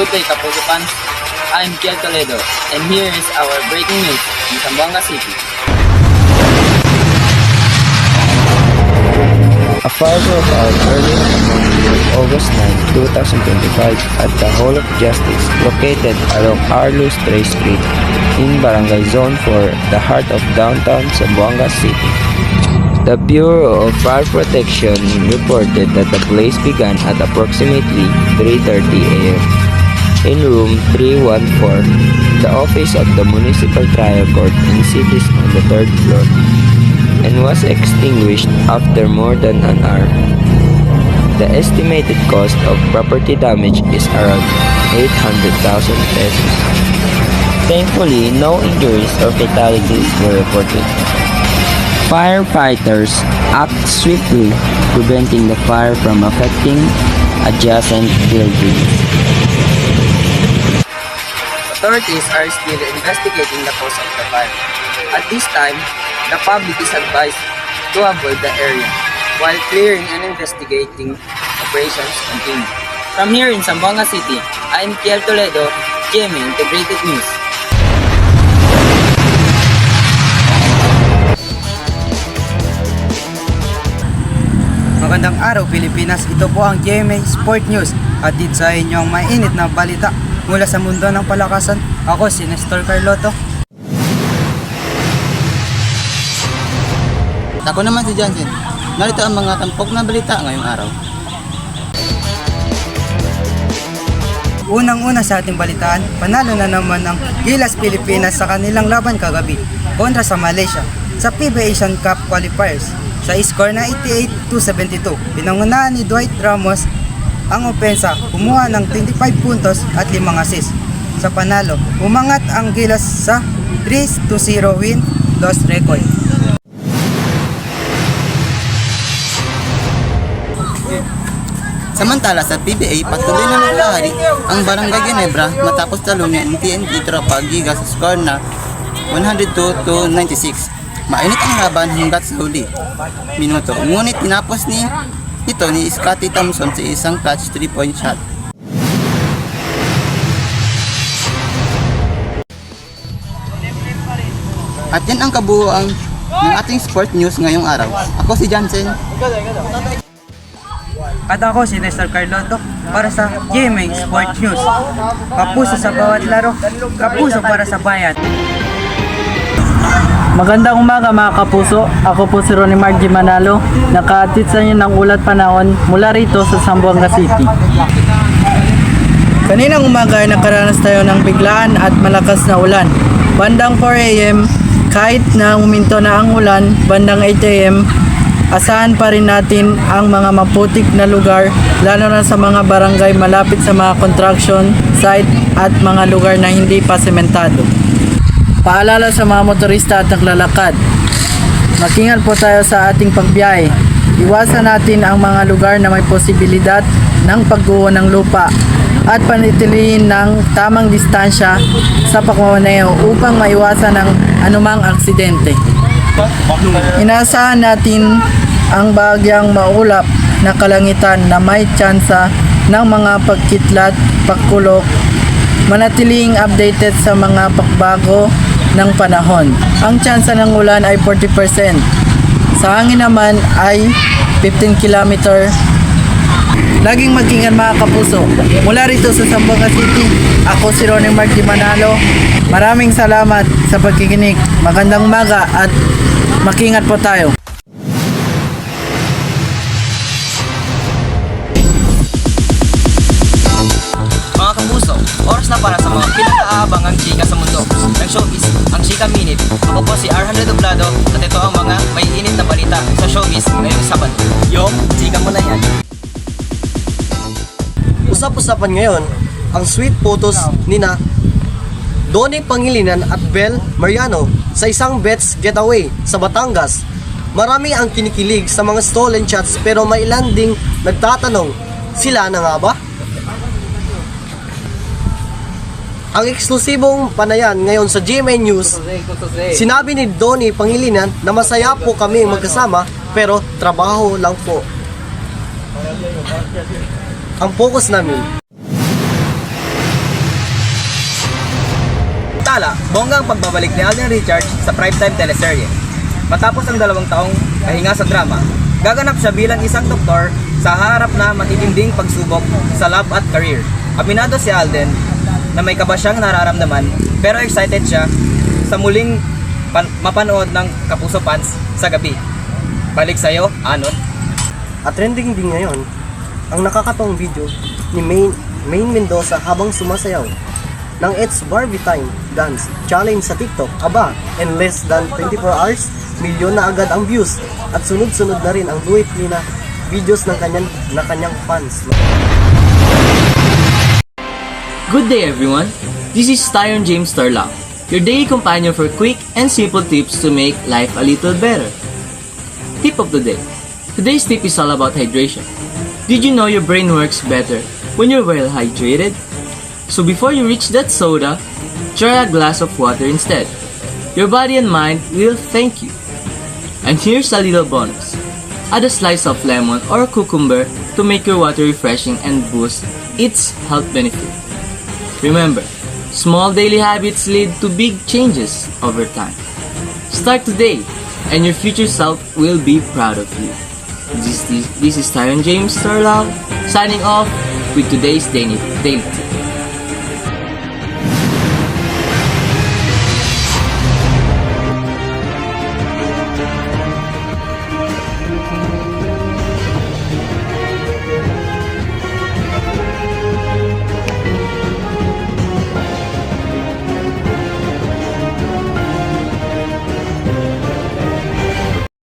Good day, Kapuso fans. I'm Kiel Toledo, and here is our breaking news in Zamboanga City. A fire broke out early in the morning of August 9, 2025 at the Hall of Justice located along Arlus Tray Street in Barangay Zone 4, the heart of downtown Zamboanga City. The Bureau of Fire Protection reported that the blaze began at approximately 3:30 a.m. in room 314, the office of the Municipal Trial Court in Cities on the 3rd floor, and was extinguished after more than an hour. The estimated cost of property damage is around 800,000 pesos. Thankfully, no injuries or fatalities were reported. Firefighters act swiftly, preventing the fire from affecting adjacent buildings. Authorities are still investigating the cause of the fire. At this time, the public is advised to avoid the area while clearing and investigating operations continue. From here in Zamboanga City, I'm Kiel Toledo, GMA Integrated News. Magandang araw Pilipinas, ito po ang GMA Sport News at dito sa inyong mainit na balita mula sa mundo ng palakasan. Ako si Nestor Carloto. Ako naman si Jansen. Narito ang mga tampok na balita ngayong araw. Unang-una sa ating balitaan, panalo na naman ang Gilas Pilipinas sa kanilang laban kagabi kontra sa Malaysia sa FIBA Asian Cup Qualifiers sa score na 88-72. Pinangunahan ni Dwight Ramos ang opensa, kumuha ng 25 puntos at 5 assists. Sa panalo, umangat ang Gilas sa 3-0 win-loss record. Samantala sa PBA, patuloy na naglahari ang Barangay Ginebra matapos talunin ang TNT Tropa Giga sa score na 102-96. Mainit ang laban hanggat sa huli minuto, ngunit tinapos ito ni Scotty Thompson sa isang clutch 3-point shot. At yan ang kabuuan ng ating sport news ngayong araw. Ako si Jansen. At ako si Nestor Carloto para sa GMA Sport News. Kapuso sa bawat laro, kapuso para sa bayan. Magandang umaga mga kapuso, ako po si Ronnie Margie Manalo, nakaatid sa inyo ng ulat panahon mula rito sa Zamboanga City. Kaninang umaga ay nakaranas tayo ng biglaan at malakas na ulan. Bandang 4 a.m. kahit na uminto na ang ulan, bandang 8 a.m. asahan pa rin natin ang mga maputik na lugar, lalo na sa mga barangay malapit sa mga construction site at mga lugar na hindi pa sementado. Paalala sa mga motorista at naglalakad, mag-ingat po tayo sa ating pagbiyahe. Iwasan natin ang mga lugar na may posibilidad ng pagguho ng lupa at panitilihin ng tamang distansya sa pagmamaneho upang maiwasan ang anumang aksidente. Inaasahan natin ang bahagyang maulap na kalangitan na may tsansa ng mga pagkitlat, pagkulok. Manatiling updated sa mga pagbago ng panahon. Ang tsansa ng ulan ay 40%. Sa hangin naman ay 15 km. Laging mag-ingat mga kapuso. Mula rito sa Zamboanga City, ako si Ronnie Margie Manalo. Maraming salamat sa pagkikinig. Magandang umaga at mag-ingat po tayo. Mga kapuso, oras na para sa mga pinakaabangang chika sa mundo ng showbiz, ang Chika Minute. Ako po si R100 Doblado at ito ang mga may init na balita sa showbiz ngayong Sabado. Yo, chika mo na yan. Usap-usapan ngayon ang sweet photos nina Donnie Pangilinan at Bel Mariano sa isang Bets getaway sa Batangas. Marami ang kinikilig sa mga stolen shots pero may ilan ding nagtatanong, sila na nga ba? Ang eksklusibong panayan ngayon sa GMA News, sinabi ni Donnie Pangilinan na masaya po kami magkasama pero trabaho lang po ang focus namin. Samantala, bongga ang pagbabalik ni Alden Richards sa primetime teleserye. Matapos ang 2 taong kahinga sa drama, gaganap siya bilang isang doktor sa harap na matitinding pagsubok sa love at career. Aminado si Alden na may kaba siyang nararamdaman pero excited siya sa muling mapanood ng Kapuso Fans sa gabi. Balik sa'yo, Anon. At trending din ngayon ang nakakatawang video ni Main Mendoza habang sumasayaw ng It's Barbie Time Dance Challenge sa TikTok. Aba, in less than 24 hours, milyon na agad ang views at sunod-sunod na rin ang duet na videos ng kanyang fans. Good day everyone, this is Tyron James Tarlac, your daily companion for quick and simple tips to make life a little better. Tip of the day. Today's tip is all about hydration. Did you know your brain works better when you're well hydrated? So before you reach that soda, try a glass of water instead. Your body and mind will thank you. And here's a little bonus. Add a slice of lemon or cucumber to make your water refreshing and boost its health benefit. Remember, small daily habits lead to big changes over time. Start today, and your future self will be proud of you. This is Tyron James Tarlac signing off with today's daily tip.